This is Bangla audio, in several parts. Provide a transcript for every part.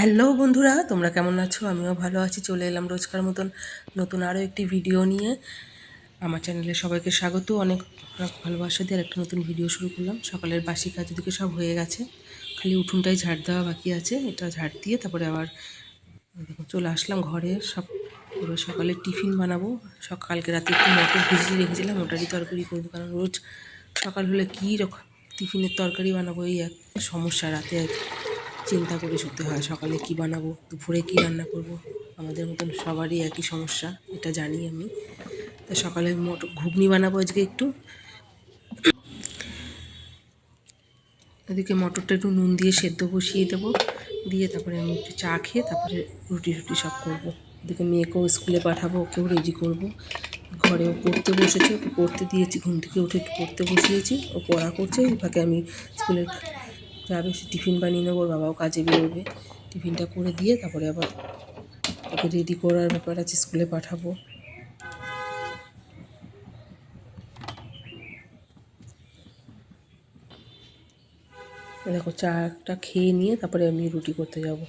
হ্যালো বন্ধুরা, তোমরা কেমন আছো? আমিও ভালো আছি। চলে এলাম রোজকার মতন নতুন আরও একটি ভিডিও নিয়ে। আমার চ্যানেলে সবাইকে স্বাগত। অনেক ভালোবাসা দিয়ে একটা নতুন ভিডিও শুরু করলাম। সকালের বাসি কাজ দিকে সব হয়ে গেছে, খালি উঠোনটাই ঝাড় দেওয়া বাকি আছে। এটা ঝাড় দিয়ে তারপরে আবার দেখো চলে আসলাম ঘরে। এবার সকালে টিফিন বানাবো। কালকে রাতে একটু মটর ভিজিয়ে রেখেছিলাম, ওটারই তরকারি করবো। কারণ রোজ সকাল হলে কী রকম টিফিনের তরকারি বানাবো, এই এক সমস্যা। রাতে চিন্তা করে শুতে হয় সকালে কি বানাবো, দুপুরে কি রান্না করব। আমাদের মতন সবারই একই সমস্যা, এটা জানি আমি। তা সকালে ঘুগনি বানাবো আজকে একটু। এদিকে মটরটা একটু নুন দিয়ে সেদ্ধ বসিয়ে দেবো, দিয়ে তারপরে আমি একটু চা খেয়ে তারপরে রুটি সব করবো। এদিকে মেয়েকেও স্কুলে পাঠাবো, ওকেও রেডি করবো। ঘরেও পড়তে বসেছে, ওকে পড়তে দিয়েছি, ঘুম থেকে উঠে একটু পড়তে বসিয়েছি, ও পড়া করছে। ফাঁকে আমি স্কুলে যাবে, সে টিফিন বানিয়ে নেবো, ওর বাবাও কাজে বেরোবে। টিফিনটা করে দিয়ে তারপরে আবার ওকে রেডি করার ব্যাপার আছে, স্কুলে পাঠাবো। দেখো চাটা খেয়ে নিয়ে তারপরে আমি রুটি করতে যাব।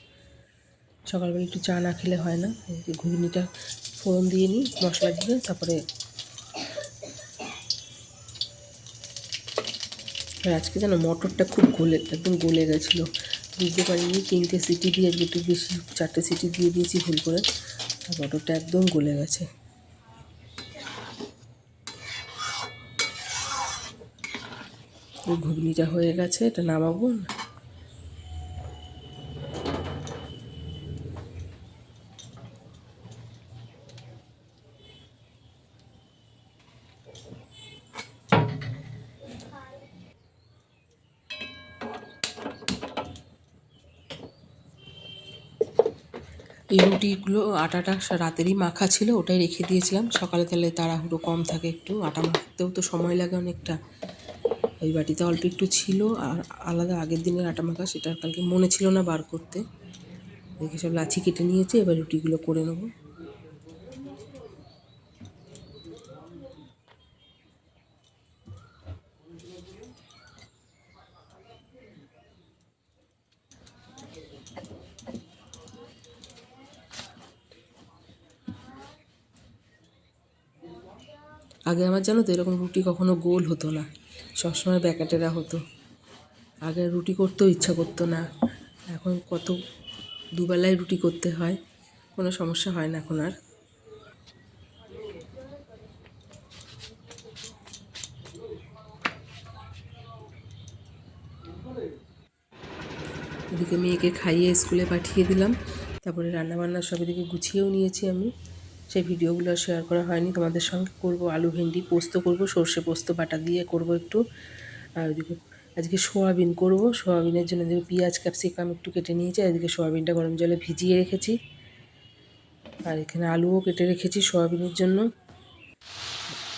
সকালবেলা একটু চা না খেলে হয় না। ঘুগনিটা ফোড়ন দিয়ে নিই মশলা দিয়ে, তারপরে আজকে যেন মটরটা খুব একদম গলে গেছিলো, বুঝতে পারিনি। 3টে সিটি দিয়ে আজকে একটু বেশি 4টে সিটি দিয়ে দিয়েছি ভুল করে, আর মটরটা একদম গলে গেছে। ঘুগনিটা হয়ে গেছে, এটা নামাবো। এই রুটিগুলো আটাটা রাতেরই মাখা ছিল, ওটাই রেখে দিয়েছিলাম। সকালে তাহলে তাড়াহুড়ো কম থাকে, একটু আটা মাখতেও তো সময় লাগে অনেকটা। ওই বাটিতে অল্প একটু ছিল, আর আলাদা আগের দিনের আটা মাখা, সেটা কালকে মনে ছিল না বার করতে। দেখে সব লাচি কেটে নিয়েছে, এবার রুটিগুলো করে নেবো। আগে আমার জানো তো এরকম রুটি কখনো গোল হতো না, সবসময় ব্যাকাটেরা হতো। আগে রুটি করতেও ইচ্ছা করতো না, এখন কত দুবেলায় রুটি করতে হয়, কোনো সমস্যা হয় না এখন আর। এদিকে মেয়েকে খাইয়ে স্কুলে পাঠিয়ে দিলাম, তারপরে রান্নাবান্না সব এদিকে গুছিয়েও নিয়েছি আমি। সেই ভিডিওগুলো শেয়ার করা হয়নি তোমাদের সঙ্গে। করব আলু ভেন্ডি পোস্ত, করব সর্ষে পোস্ত বাটা দিয়ে করব একটু। আর ওইদিকে আজকে সোয়াবিন করব। সোয়াবিনের জন্য এদিকে পেঁয়াজ ক্যাপসিকাম একটু কেটে নিয়েছি, আর এদিকে সোয়াবিনটা গরম জলে ভিজিয়ে রেখেছি। আর এখানে আলুও কেটে রেখেছি সোয়াবিনের জন্য।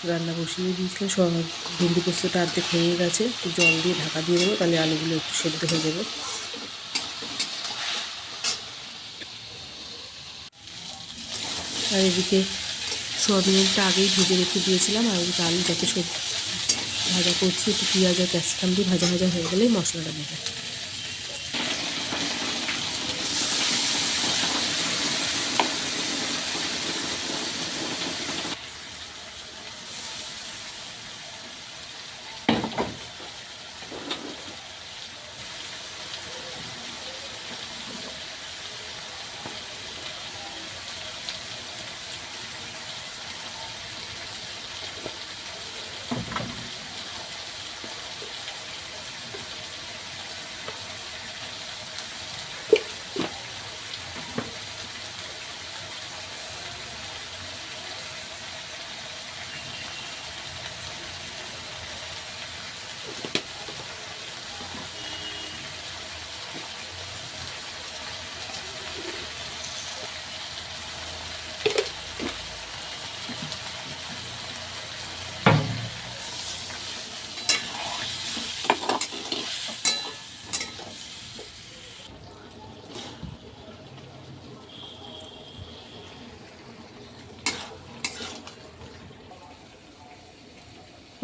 রান্না বসিয়ে দিয়েছিলাম, ভেন্ডি পোস্তটা অর্ধেক হয়ে গেছে, একটু জল দিয়ে ঢাকা দিয়ে দেবো, তাহলে আলুগুলো একটু সেদ্ধ হয়ে যাবে। আর এদিকে সোয়াবিনটা আগেই ভেজে রেখে দিয়েছিলাম, আর এদিকে আলুটাকে ভাজা করছি। একটু পেঁয়াজ আর ক্যাপসিকাম দিয়ে ভাজা হয়ে গেলেই মশলাটা দেবো।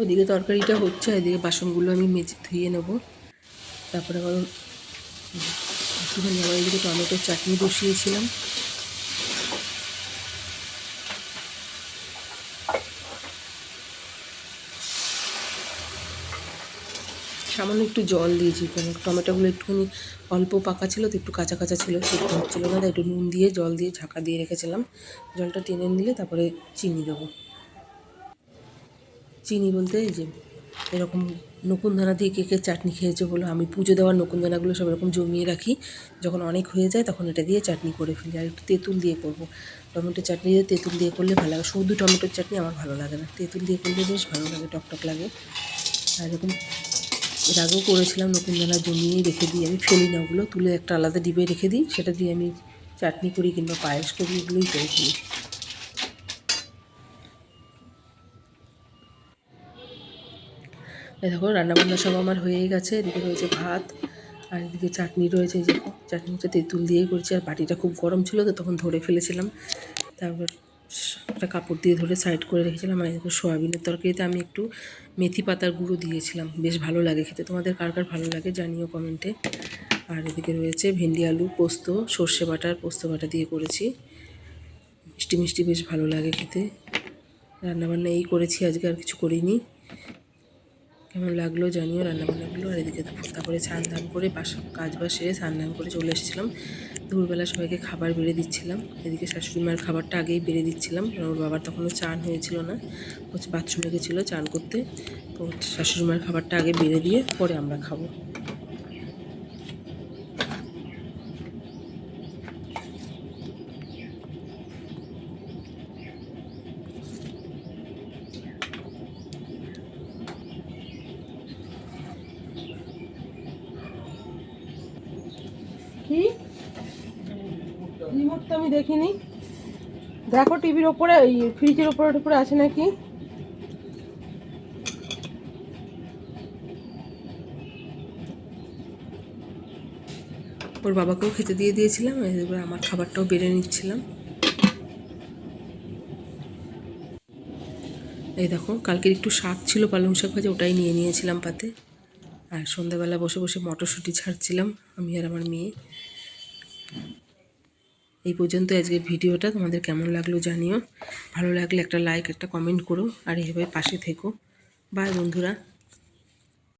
ওদিকে তরকারিটা হচ্ছে, এদিকে বাসনগুলো আমি মেজে ধুয়ে নেব। তারপরে আবার একটুখানি আবার এদিকে টমেটোর চাটনি বসিয়েছিলাম। সামান্য একটু জল দিয়েছি, কারণ টমেটোগুলো একটুখানি অল্প পাকা ছিল তো, একটু কাঁচা কাঁচা ছিল, সেদ্ধ হচ্ছিলো না, তাই একটু নুন দিয়ে জল দিয়ে ঢাকা দিয়ে রেখেছিলাম। জলটা টেনে নিলে তারপরে চিনি দেবো। চিনি বলতে এই যে এরকম নকুনদানা দিয়ে কে কে চাটনি খেয়েছে বলো, আমি পুজো দেওয়ার নকুনদানাগুলো সব এরকম জমিয়ে রাখি, যখন অনেক হয়ে যায় তখন এটা দিয়ে চাটনি করে ফেলি। আর একটু তেঁতুল দিয়ে করবো, টমেটো চাটনি দিয়ে তেঁতুল দিয়ে করলে ভালো লাগে। শুধু টমেটোর চাটনি আমার ভালো লাগে না, তেঁতুল দিয়ে করলে বেশ ভালো লাগে, টকটক লাগে। আর এরকম এর আগেও করেছিলাম, নকুনদানা জমিয়েই রেখে দিই, আমি ফেলি না, ওগুলো তুলে একটা আলাদা ডিবে রেখে দিই, সেটা দিয়ে আমি চাটনি করি কিংবা পায়েস করি, এগুলোই করে ফেলি। দেখো রান্নাবান্না সব আমার হয়েই গেছে। এদিকে রয়েছে ভাত, আর এদিকে চাটনি রয়েছে। এই যে চাটনিটা তেঁতুল দিয়েই করছি, আর বাটিটা খুব গরম ছিল তো তখন ধরে ফেলেছিলাম, তারপর একটা কাপড় দিয়ে ধরে সাইড করে রেখেছিলাম। আর এদিকে সোয়াবিনের তরকারিতে আমি একটু মেথি পাতার গুঁড়ো দিয়েছিলাম, বেশ ভালো লাগে খেতে। তোমাদের কার কার ভালো লাগে জানিও কমেন্টে। আর এদিকে রয়েছে ভেন্ডি আলু পোস্ত, সর্ষে বাটা আর পোস্ত বাটা দিয়ে করেছি, মিষ্টি মিষ্টি, বেশ ভালো লাগে খেতে। রান্নাবান্না এই করেছি আজকে, আর কিছু করিনি। কেমন লাগলো জানিও রান্নাবান্নাগুলো। আর এদিকে তারপরে স্নান ধান করে কাজ বাজ সেরে স্নান ধান করে চলে এসেছিলাম। দুপুরবেলা সবাইকে খাবার বেড়ে দিচ্ছিলাম। এদিকে শাশুড়ি মায়ের খাবারটা আগেই বেড়ে দিচ্ছিলাম, কারণ ওর বাবার তখনও চান হয়েছিল না, হচ্ছে বাথরুমে গেছিলো চান করতে। তো শাশুড়ি মায়ের খাবারটা আগে বেড়ে দিয়ে পরে আমরা খাবো। কি রিমোটটা আমি দেখিনি, দেখো টিভির ওপরে, এই ফ্রিজের ওপরে আছে নাকি। ওর বাবাকেও খেতে দিয়ে দিয়েছিলাম, এবার আমার খাবারটাও বেড়ে নিচ্ছিলাম। এই দেখো কালকের একটু শাক ছিল, পালং শাক ভাজা, ওটাই নিয়ে নিয়েছিলাম পাতে। আর সন্ধ্যাবেলা বসে বসে মটরশুঁটি ছাড়ছিলাম আমি আর আমার মেয়ে। এই পর্যন্ত আজকের ভিডিওটা, তোমাদের কেমন লাগলো জানিও। ভালো লাগলে একটা লাইক, একটা কমেন্ট করো, আর এইভাবে পাশে থেকো। বাই বন্ধুরা।